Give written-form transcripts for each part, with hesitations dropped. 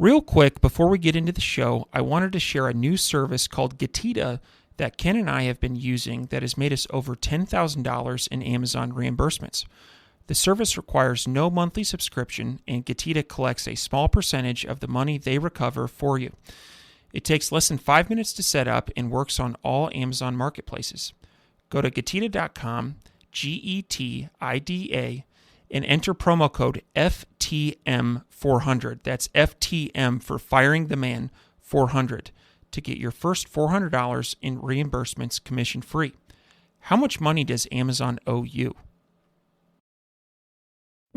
Real quick, before we get into the show, I wanted to share a new service called Getita that Ken and I have been using that has made us over $10,000 in Amazon reimbursements. The service requires no monthly subscription, and Getita collects a small percentage of the money they recover for you. It takes less than 5 minutes to set up and works on all Amazon marketplaces. Go to Getita.com, Getida, and enter promo code FTM400. That's FTM for Firing the Man 400 to get your first $400 in reimbursements commission free. How much money does Amazon owe you?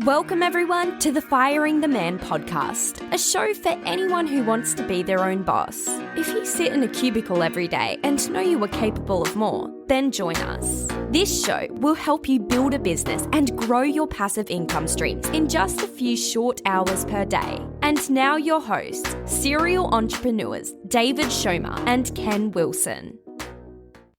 Welcome everyone to the Firing the Man podcast, a show for anyone who wants to be their own boss. If you sit in a cubicle every day and know you are capable of more, then join us. This show will help you build a business and grow your passive income streams in just a few short hours per day. And now your hosts, serial entrepreneurs David Schomer and Ken Wilson.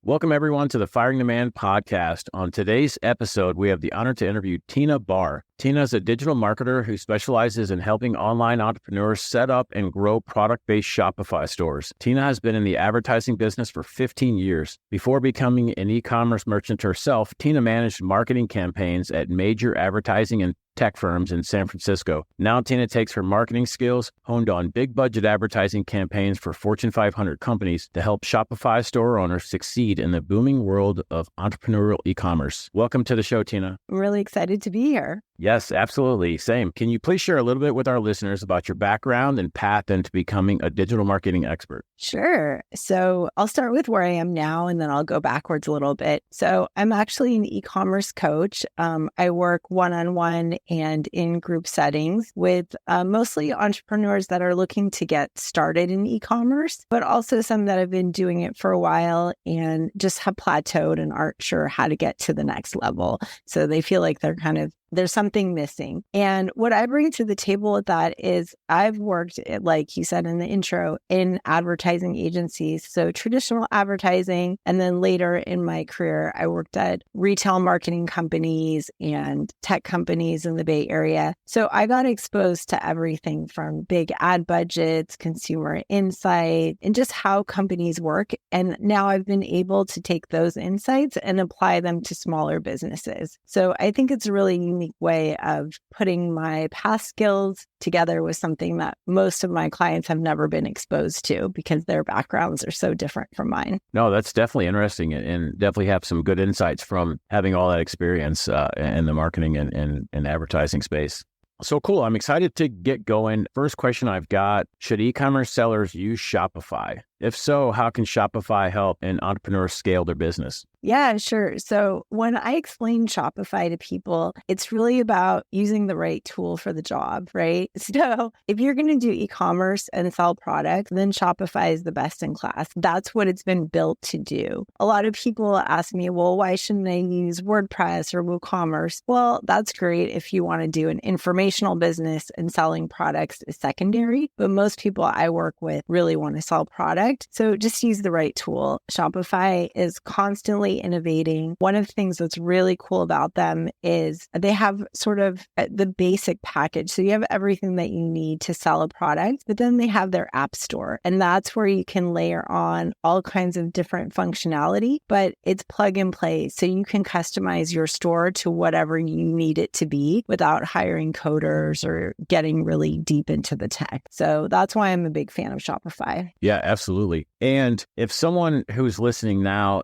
Welcome, everyone, to the Firing the Man podcast. On today's episode, we have the honor to interview Tina Barr. Tina is a digital marketer who specializes in helping online entrepreneurs set up and grow product-based Shopify stores. Tina has been in the advertising business for 15 years. Before becoming an e-commerce merchant herself, Tina managed marketing campaigns at major advertising and tech firms in San Francisco. Now Tina takes her marketing skills honed on big budget advertising campaigns for Fortune 500 companies to help Shopify store owners succeed in the booming world of entrepreneurial e-commerce. Welcome to the show, Tina. I'm really excited to be here. Yes, absolutely. Same. Can you please share a little bit with our listeners about your background and path into becoming a digital marketing expert? Sure. So I'll start with where I am now, and then I'll go backwards a little bit. So I'm actually an e-commerce coach. I work one-on-one and in group settings with mostly entrepreneurs that are looking to get started in e-commerce, but also some that have been doing it for a while and just have plateaued and aren't sure how to get to the next level. So they feel like there's something missing. And what I bring to the table with that is I've worked, like you said in the intro, in advertising agencies. So traditional advertising. And then later in my career, I worked at retail marketing companies and tech companies in the Bay Area. So I got exposed to everything from big ad budgets, consumer insight, and just how companies work. And now I've been able to take those insights and apply them to smaller businesses. So I think it's a really unique way of putting my past skills together with something that most of my clients have never been exposed to because their backgrounds are so different from mine. No, that's definitely interesting and definitely have some good insights from having all that experience in the marketing and advertising space. So cool. I'm excited to get going. First question I've got, should e-commerce sellers use Shopify? If so, how can Shopify help an entrepreneur scale their business? Yeah, sure. So when I explain Shopify to people, it's really about using the right tool for the job, right? So if you're going to do e-commerce and sell products, then Shopify is the best in class. That's what it's been built to do. A lot of people ask me, well, why shouldn't I use WordPress or WooCommerce? Well, that's great if you want to do an informational business and selling products is secondary. But most people I work with really want to sell products. So just use the right tool. Shopify is constantly innovating. One of the things that's really cool about them is they have sort of the basic package. So you have everything that you need to sell a product, but then they have their app store. And that's where you can layer on all kinds of different functionality, but it's plug and play. So you can customize your store to whatever you need it to be without hiring coders or getting really deep into the tech. So that's why I'm a big fan of Shopify. Yeah, absolutely. And if someone who's listening now,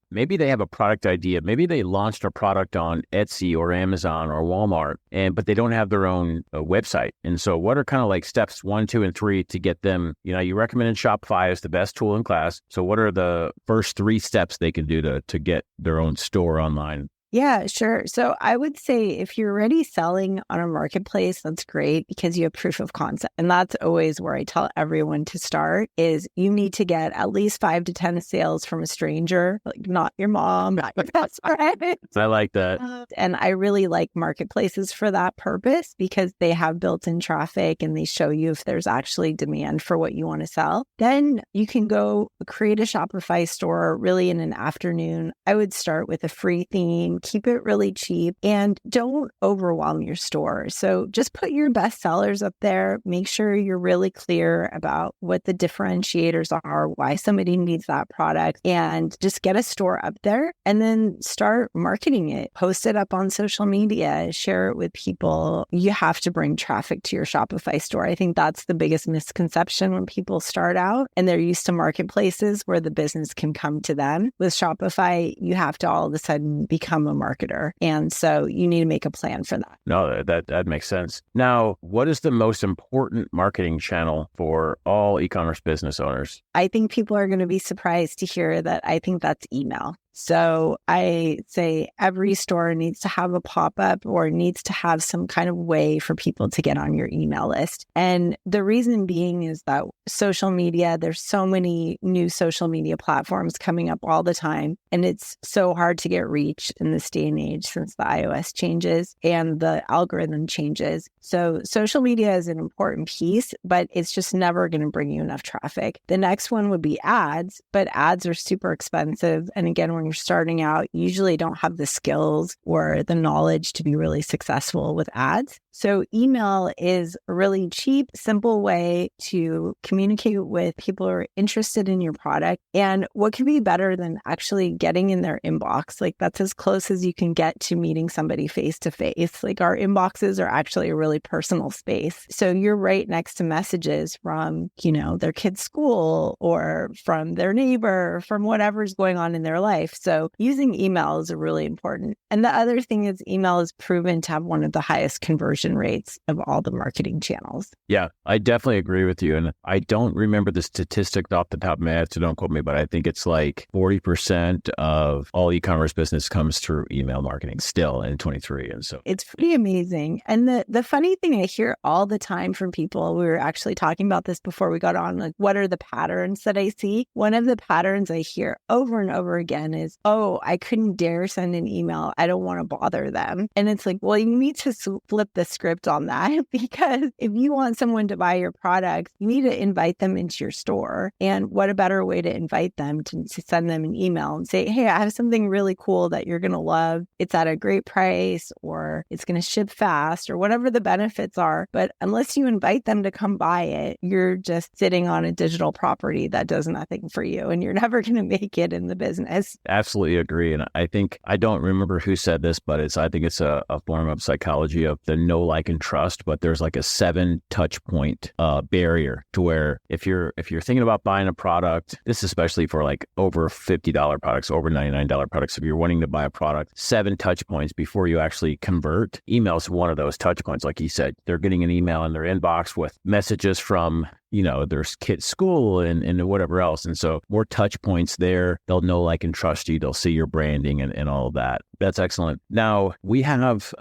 maybe they have a product idea, maybe they launched a product on Etsy or Amazon or Walmart, but they don't have their own website. And so what are kind of like steps 1, 2, and 3 to get them, you recommended Shopify as the best tool in class. So what are the first 3 steps they can do to get their own store online? Yeah, sure. So I would say if you're already selling on a marketplace, that's great because you have proof of concept. And that's always where I tell everyone to start is you need to get at least 5 to 10 sales from a stranger, like not your mom, not your best friend. I like that. And I really like marketplaces for that purpose because they have built-in traffic and they show you if there's actually demand for what you want to sell. Then you can go create a Shopify store really in an afternoon. I would start with a free theme keep it really cheap, and don't overwhelm your store. So just put your best sellers up there. Make sure you're really clear about what the differentiators are, why somebody needs that product, and just get a store up there and then start marketing it. Post it up on social media, share it with people. You have to bring traffic to your Shopify store. I think that's the biggest misconception when people start out and they're used to marketplaces where the business can come to them. With Shopify, you have to all of a sudden become a marketer. And so you need to make a plan for that. No, that makes sense. Now, what is the most important marketing channel for all e-commerce business owners? I think people are going to be surprised to hear that I think that's email. So I say every store needs to have a pop-up or needs to have some kind of way for people to get on your email list. And the reason being is that social media, there's so many new social media platforms coming up all the time. And it's so hard to get reach in this day and age since the iOS changes and the algorithm changes. So social media is an important piece, but it's just never going to bring you enough traffic. The next one would be ads, but ads are super expensive. And again, when you're starting out, you usually don't have the skills or the knowledge to be really successful with ads. So email is a really cheap, simple way to communicate with people who are interested in your product. And what could be better than actually getting in their inbox? Like that's as close as you can get to meeting somebody face to face. Like our inboxes are actually a really personal space. So you're right next to messages from, their kid's school or from their neighbor, from whatever's going on in their life. So using email is really important. And the other thing is email is proven to have one of the highest conversion rates of all the marketing channels. Yeah, I definitely agree with you. And I don't remember the statistic off the top of my head, so don't quote me, but I think it's like 40% of all e-commerce business comes through email marketing still in 23. And so it's pretty amazing. And the funny thing I hear all the time from people, we were actually talking about this before we got on, like what are the patterns that I see? One of the patterns I hear over and over again is, oh, I couldn't dare send an email. I don't want to bother them. And it's like, well, you need to flip the script on that, because if you want someone to buy your products, you need to invite them into your store. And what a better way to invite them to send them an email and say, hey, I have something really cool that you're going to love. It's at a great price, or it's going to ship fast, or whatever the benefits are. But unless you invite them to come buy it, you're just sitting on a digital property that does nothing for you, and you're never going to make it in the business. Absolutely agree. And I think, I don't remember who said this, but I think it's a form of psychology of the know, like, and trust. But there's like a 7 touch point barrier to where if you're thinking about buying a product, this is especially for like over $50 products, over $99 products. If you're wanting to buy a product, 7 touch points before you actually convert. Email is one of those touch points. Like you said, they're getting an email in their inbox with messages from there's kids' school and whatever else. And so more touch points there. They'll know, like, and trust you. They'll see your branding and all of that. That's excellent. Now we have,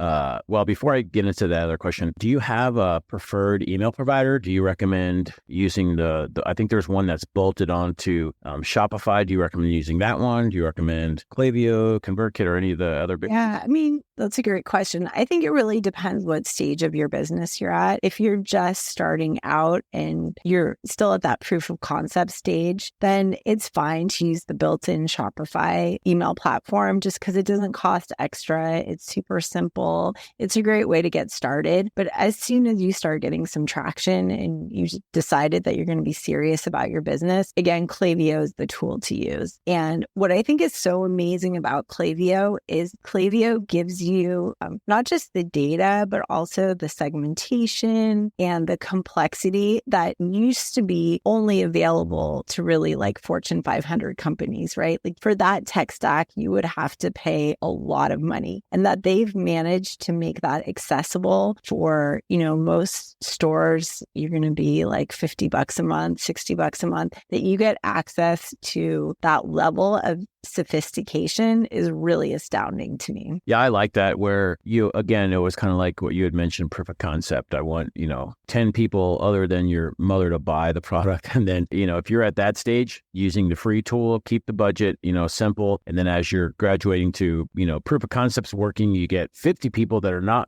before I get into that other question, do you have a preferred email provider? Do you recommend using I think there's one that's bolted onto Shopify. Do you recommend using that one? Do you recommend Clavio, ConvertKit, or any of the other big? Yeah, I mean, that's a great question. I think it really depends what stage of your business you're at. If you're just starting out and you're still at that proof of concept stage, then it's fine to use the built-in Shopify email platform just because it doesn't cost extra. It's super simple. It's a great way to get started. But as soon as you start getting some traction and you decided that you're going to be serious about your business, again, Clavio is the tool to use. And what I think is so amazing about Clavio is Clavio gives you not just the data, but also the segmentation and the complexity that used to be only available to really like Fortune 500 companies, right? Like for that tech stack, you would have to pay a lot of money, and that they've managed to make that accessible for, most stores. You're going to be like $50 a month, $60 a month, that you get access to that level of sophistication is really astounding to me. Yeah, I like that, where it was kind of like what you had mentioned, proof of concept. I want, 10 people other than your mother to buy the product. And then, if you're at that stage, using the free tool, keep the budget, simple. And then as you're graduating to, proof of concepts working, you get 50 people that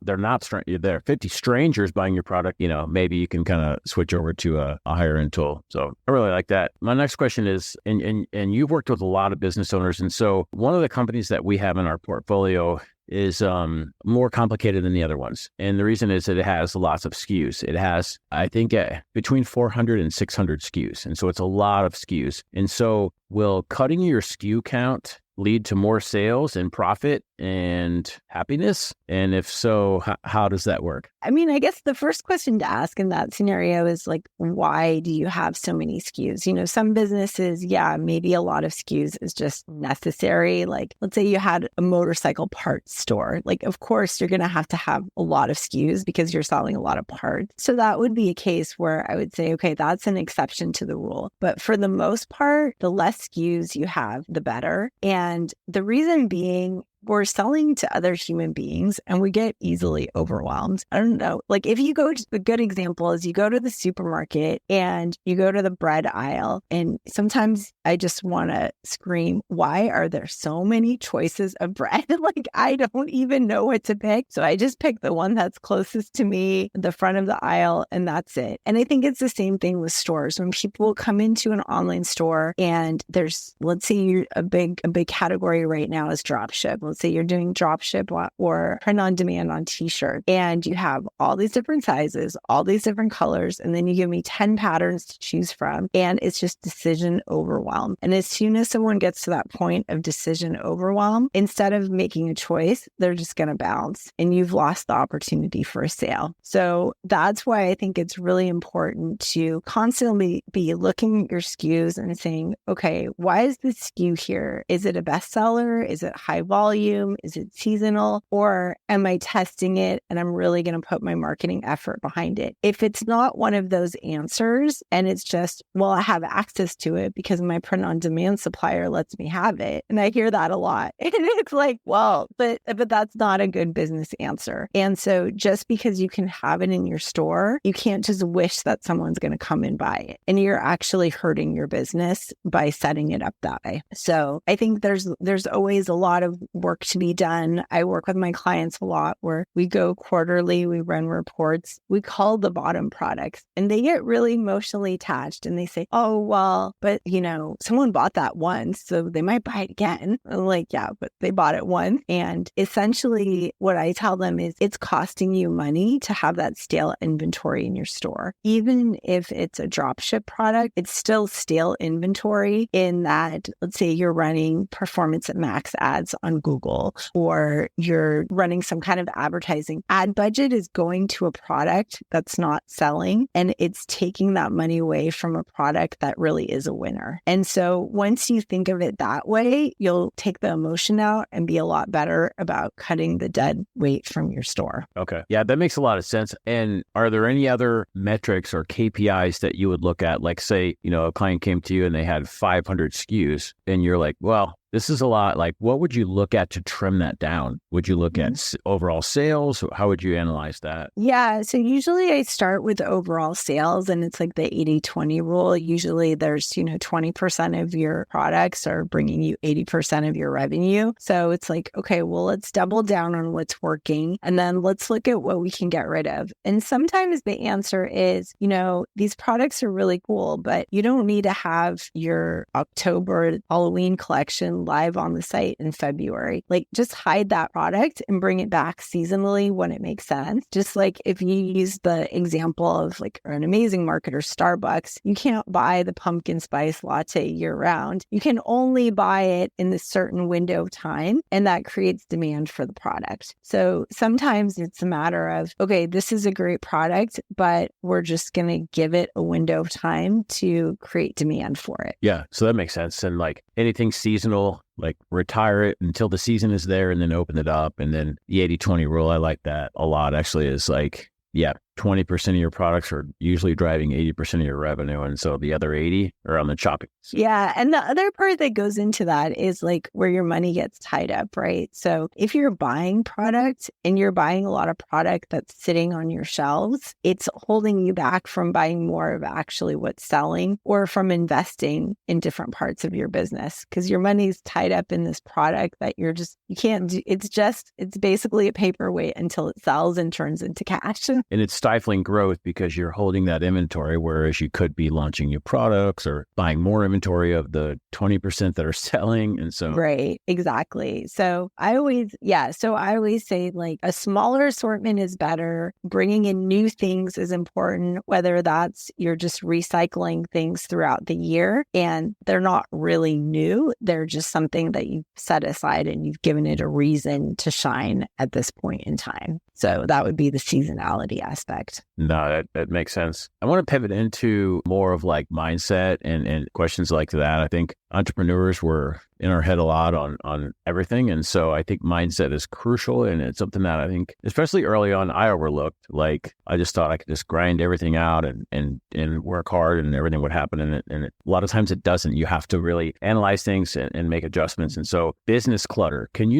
they're 50 strangers buying your product. Maybe you can kind of switch over to a higher end tool. So I really like that. My next question is, and you've worked with a lot of business owners owners. And so one of the companies that we have in our portfolio is more complicated than the other ones. And the reason is that it has lots of SKUs. It has, I think, between 400 and 600 SKUs. And so it's a lot of SKUs. And so will cutting your SKU count lead to more sales and profit and happiness? And if so, how does that work? I mean, I guess the first question to ask in that scenario is like, why do you have so many SKUs? You know, some businesses, yeah, maybe a lot of SKUs is just necessary. Like, let's say you had a motorcycle parts store. Like, of course, you're going to have a lot of SKUs because you're selling a lot of parts. So that would be a case where I would say, okay, that's an exception to the rule. But for the most part, the less SKUs you have, the better. And the reason being, we're selling to other human beings and we get easily overwhelmed. I don't know. Like if you go to a good example is you go to the supermarket and you go to the bread aisle and sometimes I just want to scream, why are there so many choices of bread? Like I don't even know what to pick. So I just pick the one that's closest to me, the front of the aisle, and that's it. And I think it's the same thing with stores. When people come into an online store and there's, let's say a big category right now is dropship. Let's say you're doing dropship or print on demand on t-shirt and you have all these different sizes, all these different colors, and then you give me 10 patterns to choose from and it's just decision overwhelm. And as soon as someone gets to that point of decision overwhelm, instead of making a choice, they're just going to bounce and you've lost the opportunity for a sale. So that's why I think it's really important to constantly be looking at your SKUs and saying, okay, why is this SKU here? Is it a bestseller? Is it high volume? Is it seasonal? Or am I testing it and I'm really going to put my marketing effort behind it? If it's not one of those answers and it's just, well, I have access to it because my print on demand supplier lets me have it. And I hear that a lot. And it's like, well, but that's not a good business answer. And so just because you can have it in your store, you can't just wish that someone's going to come and buy it. And you're actually hurting your business by setting it up that way. So I think there's always a lot of work to be done. I work with my clients a lot where we go quarterly, we run reports, we call the bottom products, and they get really emotionally attached and they say, oh, well, but you know, someone bought that once, so they might buy it again. I'm like, yeah, but they bought it once. And essentially what I tell them is it's costing you money to have that stale inventory in your store. Even if it's a dropship product, it's still stale inventory in that, let's say you're running performance at max ads on Google, or you're running some kind of advertising. Ad budget is going to a product that's not selling, and it's taking that money away from a product that really is a winner. And so once you think of it that way, you'll take the emotion out and be a lot better about cutting the dead weight from your store. Okay. Yeah, that makes a lot of sense. And are there any other metrics or KPIs that you would look at? Like say, you know, a client came to you and they had 500 SKUs and you're like, well, this is a lot. Like, what would you look at to trim that down? Would you look at overall sales? How would you analyze that? Yeah. So usually I start with overall sales and it's like the 80-20 rule. Usually there's, 20% of your products are bringing you 80% of your revenue. So it's like, okay, well, let's double down on what's working and then let's look at what we can get rid of. And sometimes the answer is, these products are really cool, but you don't need to have your October Halloween collection live on the site in February. Like just hide that product and bring it back seasonally when it makes sense. Just like if you use the example of like an amazing marketer, Starbucks, you can't buy the pumpkin spice latte year round. You can only buy it in this certain window of time, and that creates demand for the product. So sometimes it's a matter of, okay, this is a great product, but we're just going to give it a window of time to create demand for it. Yeah. So that makes sense. And like anything seasonal, like retire it until the season is there and then open it up. And then the 80-20 rule, I like that a lot actually, is like, 20% of your products are usually driving 80% of your revenue. And so the other 80 are on the chopping. Yeah. And the other part that goes into that is like where your money gets tied up, right? So if you're buying product and you're buying a lot of product that's sitting on your shelves, it's holding you back from buying more of actually what's selling or from investing in different parts of your business because your money's tied up in this product that you can't do. It's basically a paperweight until it sells and turns into cash. And it's stifling growth because you're holding that inventory, whereas you could be launching new products or buying more inventory of the 20% that are selling. And so, right, exactly. So I always say like a smaller assortment is better. Bringing in new things is important, whether that's you're just recycling things throughout the year and they're not really new. They're just something that you've set aside and you've given it a reason to shine at this point in time. So that would be the seasonality aspect. No, that makes sense. I want to pivot into more of like mindset and questions like that. I think entrepreneurs were in our head a lot on everything. And so I think mindset is crucial. And it's something that I think, especially early on, I overlooked. Like, I just thought I could just grind everything out and work hard and everything would happen. And a lot of times it doesn't. You have to really analyze things and make adjustments. And so business clutter, can you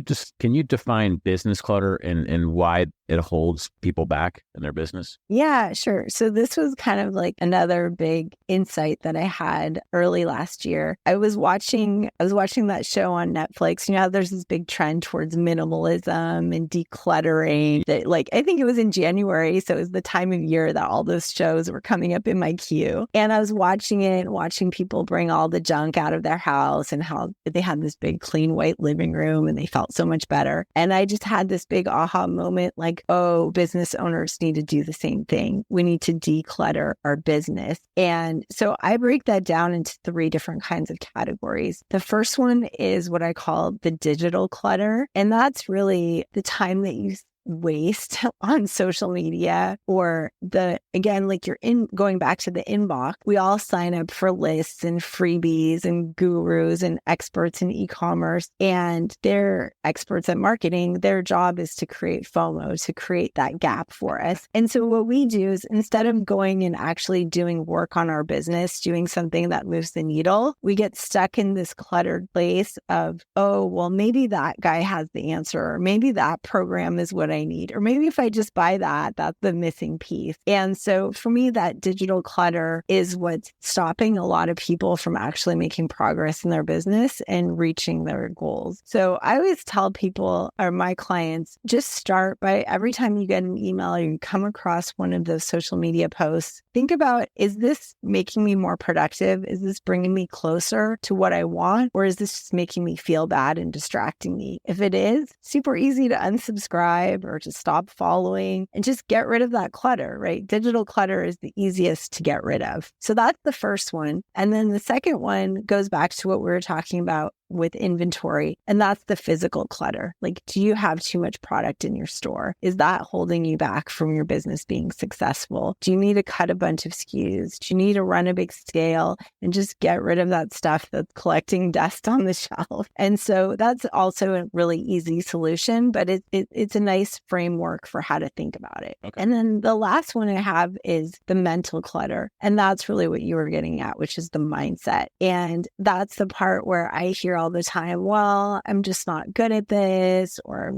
define business clutter and why it holds people back in their business? Yeah, sure. So this was kind of like another big insight that I had early last year. I was watching that show on Netflix. You know how there's this big trend towards minimalism and decluttering. That, like, I think it was in January, so it was the time of year that all those shows were coming up in my queue. And I was watching people bring all the junk out of their house and how they had this big clean white living room and they felt so much better. And I just had this big aha moment, like, oh, business owners need to do the same thing. We need to declutter our business. And so I break that down into 3 different kinds of categories. The first one is what I call the digital clutter. And that's really the time that you waste on social media or going back to the inbox. We all sign up for lists and freebies and gurus and experts in e-commerce, and they're experts at marketing. Their job is to create FOMO, to create that gap for us. And so what we do is, instead of going and actually doing work on our business, doing something that moves the needle, we get stuck in this cluttered place of, oh, well, maybe that guy has the answer, or maybe that program is what I need. Or maybe if I just buy that, that's the missing piece. And so for me, that digital clutter is what's stopping a lot of people from actually making progress in their business and reaching their goals. So I always tell people, or my clients, just start by every time you get an email or you come across one of those social media posts, think about, is this making me more productive? Is this bringing me closer to what I want? Or is this just making me feel bad and distracting me? If it is, super easy to unsubscribe or to stop following and just get rid of that clutter, right? Digital clutter is the easiest to get rid of. So that's the first one. And then the second one goes back to what we were talking about with inventory, and that's the physical clutter. Like, do you have too much product in your store? Is that holding you back from your business being successful? Do you need to cut a bunch of SKUs? Do you need to run a big scale and just get rid of that stuff that's collecting dust on the shelf? And so that's also a really easy solution, but it's a nice framework for how to think about it. Okay. And then the last one I have is the mental clutter. And that's really what you were getting at, which is the mindset. And that's the part where I hear all the time, well, I'm just not good at this, or,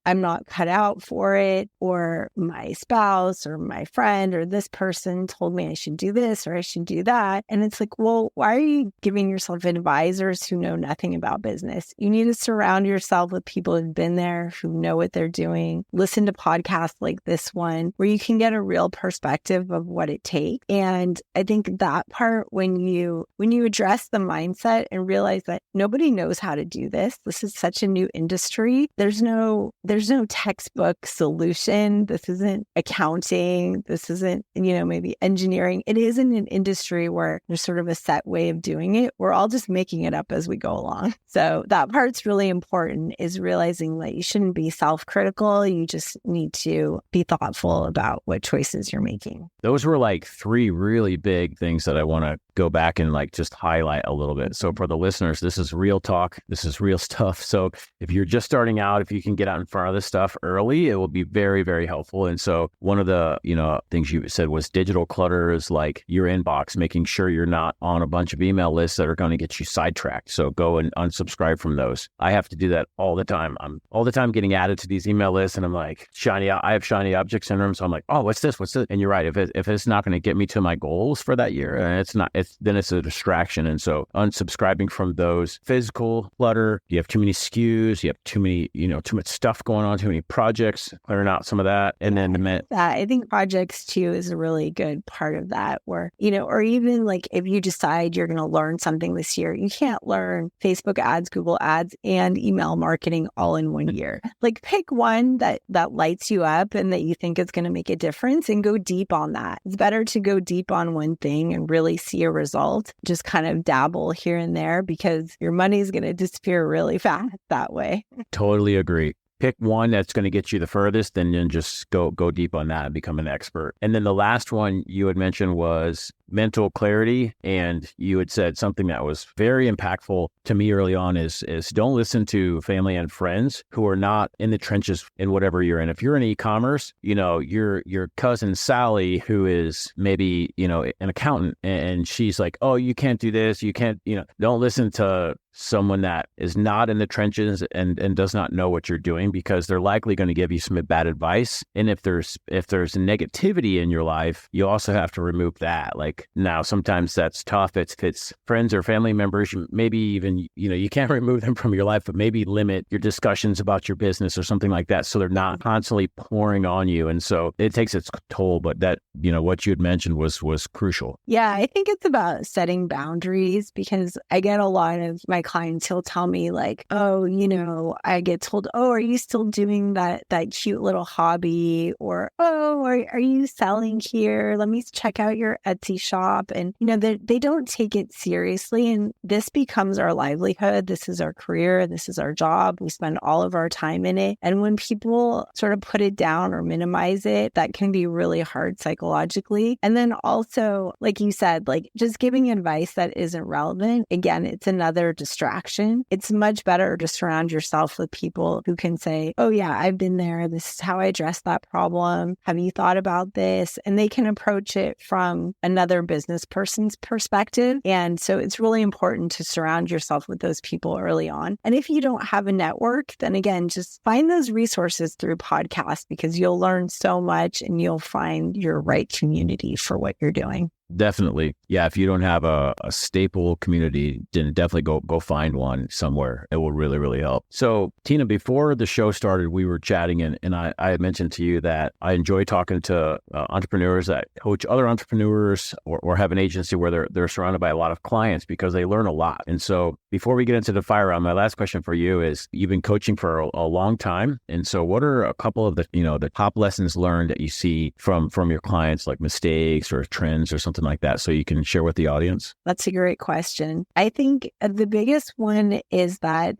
I'm not cut out for it, or my spouse or my friend or this person told me I should do this or I should do that. And it's like, well, why are you giving yourself advisors who know nothing about business? You need to surround yourself with people who've been there, who know what they're doing. Listen to podcasts like this one, where you can get a real perspective of what it takes. And I think that part, when you address the mindset and realize that nobody knows how to do this, this is such a new industry. There's no textbook solution. This isn't accounting. This isn't, maybe engineering. It isn't an industry where there's sort of a set way of doing it. We're all just making it up as we go along. So that part's really important, is realizing that you shouldn't be self-critical. You just need to be thoughtful about what choices you're making. Those were like 3 really big things that I want to go back and like just highlight a little bit. So for the listeners, this is real talk. This is real stuff. So if you're just starting out, if you can get out in front of this stuff early, it will be very, very helpful. And so one of the, things you said was digital clutter is like your inbox, making sure you're not on a bunch of email lists that are going to get you sidetracked. So go and unsubscribe from those. I have to do that all the time. I'm all the time getting added to these email lists, and I'm like, I have shiny object syndrome. So I'm like, oh, what's this? And you're right. If it's not going to get me to my goals for that year, then it's a distraction. And so unsubscribing from those. Physical clutter, you have too many SKUs, you have too much stuff going going on too many projects, clearing out some of that. And then I think projects too is a really good part of that, where, or even like if you decide you're going to learn something this year, you can't learn Facebook ads, Google ads, and email marketing all in one year. Like pick one that lights you up and that you think is going to make a difference and go deep on that. It's better to go deep on one thing and really see a result, just kind of dabble here and there, because your money is going to disappear really fast that way. Totally agree. Pick one that's going to get you the furthest, and then just go deep on that and become an expert. And then the last one you had mentioned was mental clarity. And you had said something that was very impactful to me early on is don't listen to family and friends who are not in the trenches in whatever you're in. If you're in e-commerce, your cousin Sally, who is maybe, an accountant, and she's like, oh, you can't do this. You can't, don't listen to someone that is not in the trenches and does not know what you're doing, because they're likely going to give you some bad advice. And if there's negativity in your life, you also have to remove that. Like, now, sometimes that's tough. If it's friends or family members, maybe even, you can't remove them from your life, but maybe limit your discussions about your business or something like that, so they're not constantly pouring on you. And so it takes its toll, but that, what you had mentioned was crucial. Yeah, I think it's about setting boundaries, because I get a lot of my clients who'll tell me like, oh, I get told, oh, are you still doing that cute little hobby? Or, oh, are you selling here? Let me check out your Etsy shop. And, they don't take it seriously. And this becomes our livelihood. This is our career. This is our job. We spend all of our time in it. And when people sort of put it down or minimize it, that can be really hard psychologically. And then also, like you said, like just giving advice that isn't relevant. Again, it's another distraction. It's much better to surround yourself with people who can say, oh yeah, I've been there. This is how I address that problem. Have you thought about this? And they can approach it from another business person's perspective. And so it's really important to surround yourself with those people early on. And if you don't have a network, then again, just find those resources through podcasts, because you'll learn so much and you'll find your right community for what you're doing. Definitely. Yeah. If you don't have a staple community, then definitely go find one somewhere. It will really, really help. So Tina, before the show started, we were chatting and I had mentioned to you that I enjoy talking to entrepreneurs that coach other entrepreneurs or have an agency where they're surrounded by a lot of clients, because they learn a lot. And so before we get into the fire round, my last question for you is, you've been coaching for a long time. And so what are a couple of the top lessons learned that you see from your clients, like mistakes or trends or something like that, so you can share with the audience? That's a great question. I think the biggest one is that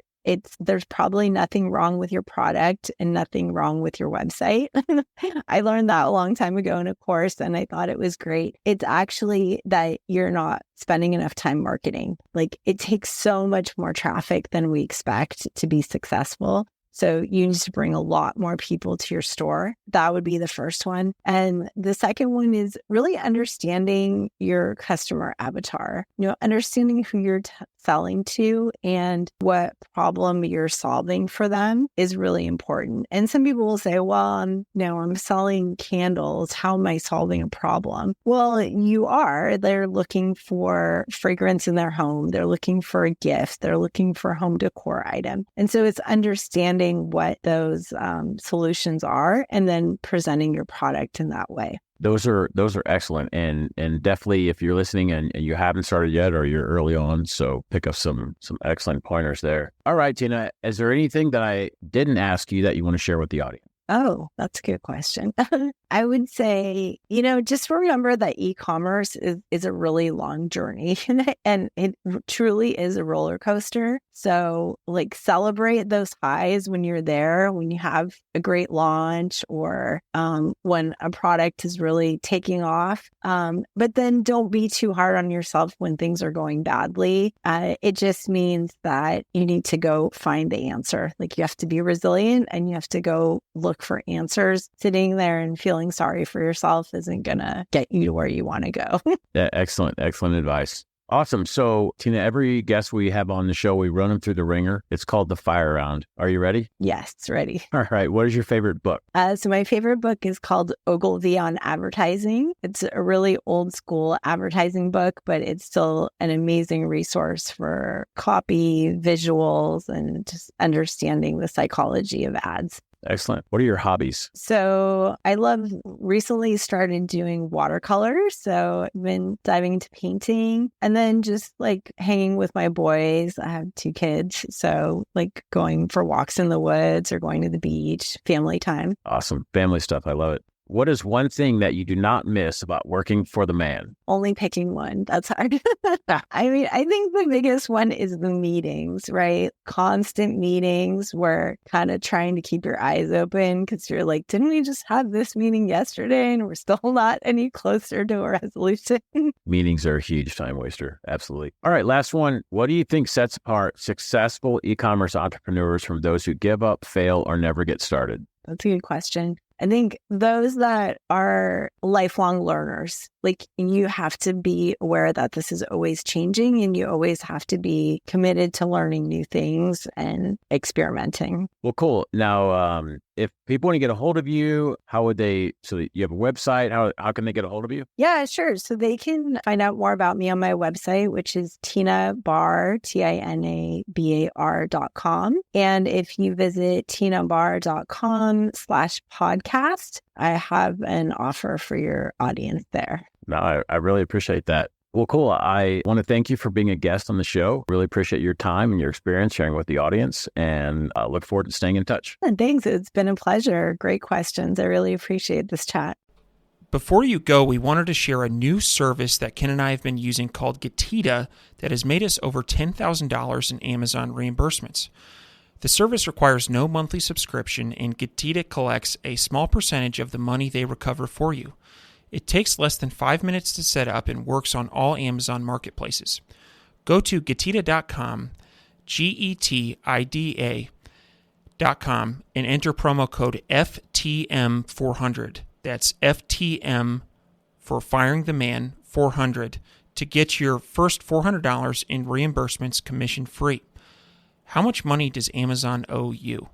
there's probably nothing wrong with your product and nothing wrong with your website. I learned that a long time ago in a course, and I thought it was great. It's actually that you're not spending enough time marketing. Like, it takes so much more traffic than we expect to be successful. So you need to bring a lot more people to your store. That would be the first one. And the second one is really understanding your customer avatar, understanding who you're selling to and what problem you're solving for them is really important. And some people will say, well, I'm selling candles. How am I solving a problem? Well, you are. They're looking for fragrance in their home. They're looking for a gift. They're looking for a home decor item. And so it's understanding what those solutions are and then presenting your product in that way. Those are excellent. And definitely, if you're listening and you haven't started yet, or you're early on, so pick up some excellent pointers there. All right, Tina, is there anything that I didn't ask you that you want to share with the audience? Oh, that's a good question. I would say, just remember that e-commerce is a really long journey and it truly is a roller coaster. So like, celebrate those highs when you're there, when you have a great launch or when a product is really taking off. But then don't be too hard on yourself when things are going badly. It just means that you need to go find the answer. Like, you have to be resilient and you have to go look for answers. Sitting there and feeling sorry for yourself isn't going to get you to where you want to go. Yeah, excellent advice. Awesome. So, Tina, every guest we have on the show, we run them through the ringer. It's called the fire round. Are you ready? Yes, ready. All right. What is your favorite book? So my favorite book is called Ogilvy on Advertising. It's a really old school advertising book, but it's still an amazing resource for copy, visuals, and just understanding the psychology of ads. Excellent. What are your hobbies? So I recently started doing watercolors. So I've been diving into painting and then just like hanging with my boys. I have 2 kids. So like going for walks in the woods or going to the beach, family time. Awesome. Family stuff. I love it. What is one thing that you do not miss about working for the man? Only picking one. That's hard. I mean, I think the biggest one is the meetings, right? Constant meetings where kind of trying to keep your eyes open because you're like, didn't we just have this meeting yesterday and we're still not any closer to a resolution? Meetings are a huge time waster. Absolutely. All right, last one. What do you think sets apart successful e-commerce entrepreneurs from those who give up, fail, or never get started? That's a good question. I think those that are lifelong learners, like you have to be aware that this is always changing and you always have to be committed to learning new things and experimenting. Well, cool. Now, if people want to get a hold of you, how would they, so you have a website, how can they get a hold of you? Yeah, sure. So they can find out more about me on my website, which is tinabarr, tinabar.com. And if you visit tinabarr.com/podcast, I have an offer for your audience there. No, I really appreciate that. Well, cool. I want to thank you for being a guest on the show. Really appreciate your time and your experience sharing with the audience, and look forward to staying in touch. Thanks. It's been a pleasure. Great questions. I really appreciate this chat. Before you go, we wanted to share a new service that Ken and I have been using called Getita that has made us over $10,000 in Amazon reimbursements. The service requires no monthly subscription, and Getita collects a small percentage of the money they recover for you. It takes less than 5 minutes to set up and works on all Amazon marketplaces. Go to getita.com, Getida.com, and enter promo code FTM400. That's FTM for Firing the Man 400 to get your first $400 in reimbursements commission free. How much money does Amazon owe you?